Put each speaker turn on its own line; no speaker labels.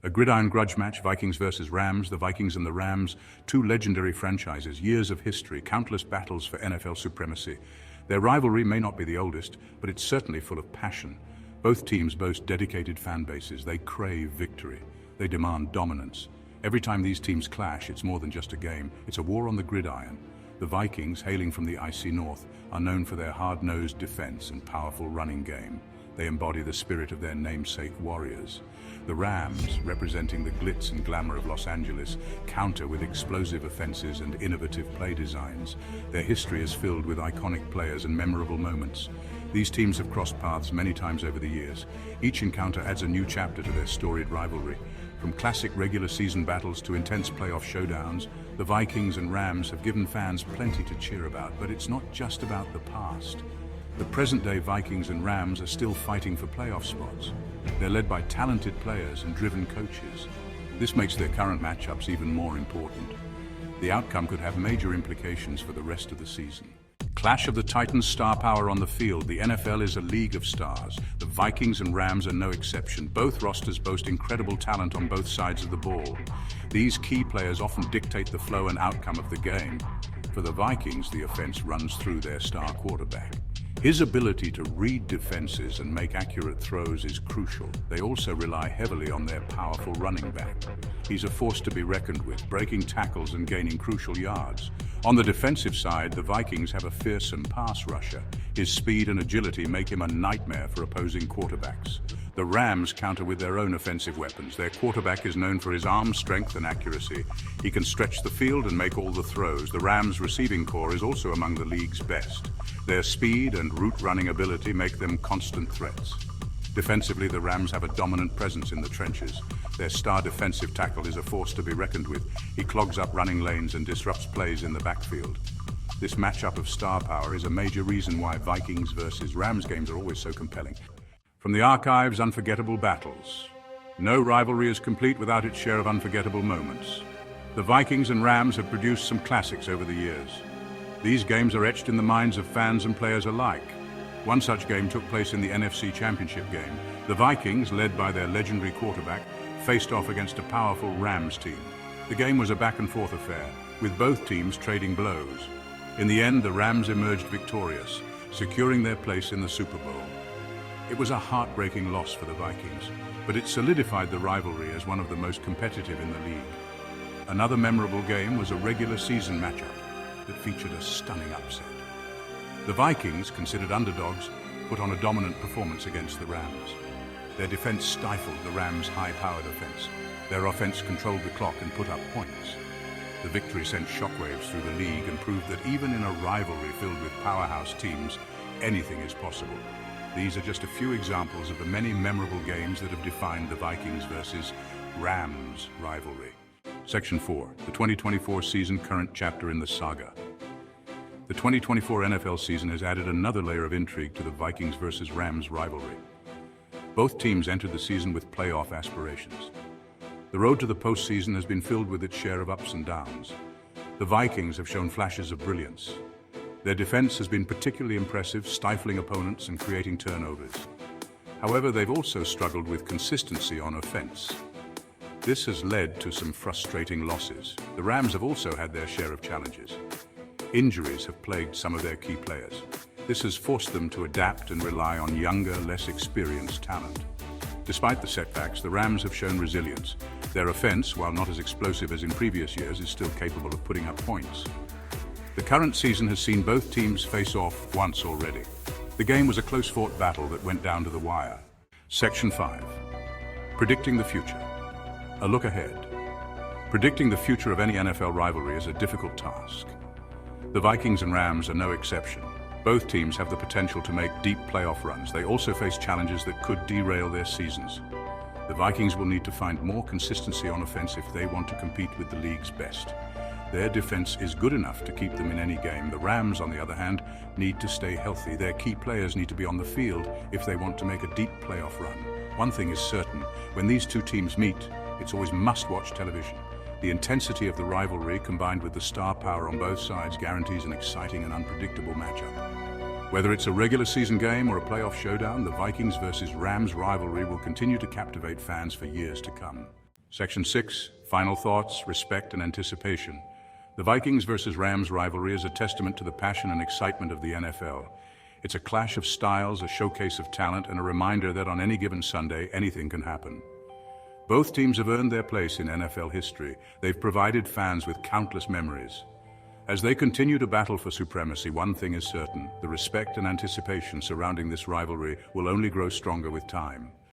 A gridiron grudge match, Vikings versus Rams, the Vikings and the Rams, two legendary franchises, years of history, countless battles for NFL supremacy. Their rivalry may not be the oldest, but it's certainly full of passion. Both teams boast dedicated fan bases. They crave victory. They demand dominance. Every time these teams clash, it's more than just a game. It's a war on the gridiron. The Vikings, hailing from the icy north, are known for their hard-nosed defense and powerful running game. They embody the spirit of their namesake warriors. The Rams, representing the glitz and glamour of Los Angeles, counter with explosive offenses and innovative play designs. Their history is filled with iconic players and memorable moments. These teams have crossed paths many times over the years. Each encounter adds a new chapter to their storied rivalry. From classic regular season battles to intense playoff showdowns, the Vikings and Rams have given fans plenty to cheer about, but it's not just about the past. The present-day Vikings and Rams are still fighting for playoff spots. They're led by talented players and driven coaches. This makes their current matchups even more important. The outcome could have major implications for the rest of the season. Clash of the Titans, star power on the field. The NFL is a league of stars. The Vikings and Rams are no exception. Both rosters boast incredible talent on both sides of the ball. These key players often dictate the flow and outcome of the game. For the Vikings, the offense runs through their star quarterback. His ability to read defenses and make accurate throws is crucial. They also rely heavily on their powerful running back. He's a force to be reckoned with, breaking tackles and gaining crucial yards. On the defensive side, the Vikings have a fearsome pass rusher. His speed and agility make him a nightmare for opposing quarterbacks. The Rams counter with their own offensive weapons. Their quarterback is known for his arm strength and accuracy. He can stretch the field and make all the throws. The Rams' receiving core is also among the league's best. Their speed and route running ability make them constant threats. Defensively, the Rams have a dominant presence in the trenches. Their star defensive tackle is a force to be reckoned with. He clogs up running lanes and disrupts plays in the backfield. This matchup of star power is a major reason why Vikings versus Rams games are always so compelling. From the archives, unforgettable battles. No rivalry is complete without its share of unforgettable moments. The Vikings and Rams have produced some classics over the years. These games are etched in the minds of fans and players alike. One such game took place in the NFC Championship game. The Vikings, led by their legendary quarterback, faced off against a powerful Rams team. The game was a back-and-forth affair, with both teams trading blows. In the end, the Rams emerged victorious, securing their place in the Super Bowl. It was a heartbreaking loss for the Vikings, but it solidified the rivalry as one of the most competitive in the league. Another memorable game was a regular season matchup that featured a stunning upset. The Vikings, considered underdogs, put on a dominant performance against the Rams. Their defense stifled the Rams' high-powered offense. Their offense controlled the clock and put up points. The victory sent shockwaves through the league and proved that even in a rivalry filled with powerhouse teams, anything is possible. These are just a few examples of the many memorable games that have defined the Vikings versus Rams rivalry. Section 4, the 2024 season, current chapter in the saga. The 2024 NFL season has added another layer of intrigue to the Vikings versus Rams rivalry. Both teams entered the season with playoff aspirations. The road to the postseason has been filled with its share of ups and downs. The Vikings have shown flashes of brilliance. Their defense has been particularly impressive, stifling opponents and creating turnovers. However, they've also struggled with consistency on offense. This has led to some frustrating losses. The Rams have also had their share of challenges. Injuries have plagued some of their key players. This has forced them to adapt and rely on younger, less experienced talent. Despite the setbacks, the Rams have shown resilience. Their offense, while not as explosive as in previous years, is still capable of putting up points. The current season has seen both teams face off once already. The game was a close-fought battle that went down to the wire. Section 5. Predicting the future. A look ahead. Predicting the future of any NFL rivalry is a difficult task. The Vikings and Rams are no exception. Both teams have the potential to make deep playoff runs. They also face challenges that could derail their seasons. The Vikings will need to find more consistency on offense if they want to compete with the league's best. Their defense is good enough to keep them in any game. The Rams, on the other hand, need to stay healthy. Their key players need to be on the field if they want to make a deep playoff run. One thing is certain, when these two teams meet, it's always must-watch television. The intensity of the rivalry, combined with the star power on both sides, guarantees an exciting and unpredictable matchup. Whether it's a regular season game or a playoff showdown, the Vikings versus Rams rivalry will continue to captivate fans for years to come. Section 6, Final Thoughts, Respect and Anticipation. The Vikings versus Rams rivalry is a testament to the passion and excitement of the NFL. It's a clash of styles, a showcase of talent, and a reminder that on any given Sunday, anything can happen. Both teams have earned their place in NFL history. They've provided fans with countless memories. As they continue to battle for supremacy, one thing is certain: the respect and anticipation surrounding this rivalry will only grow stronger with time.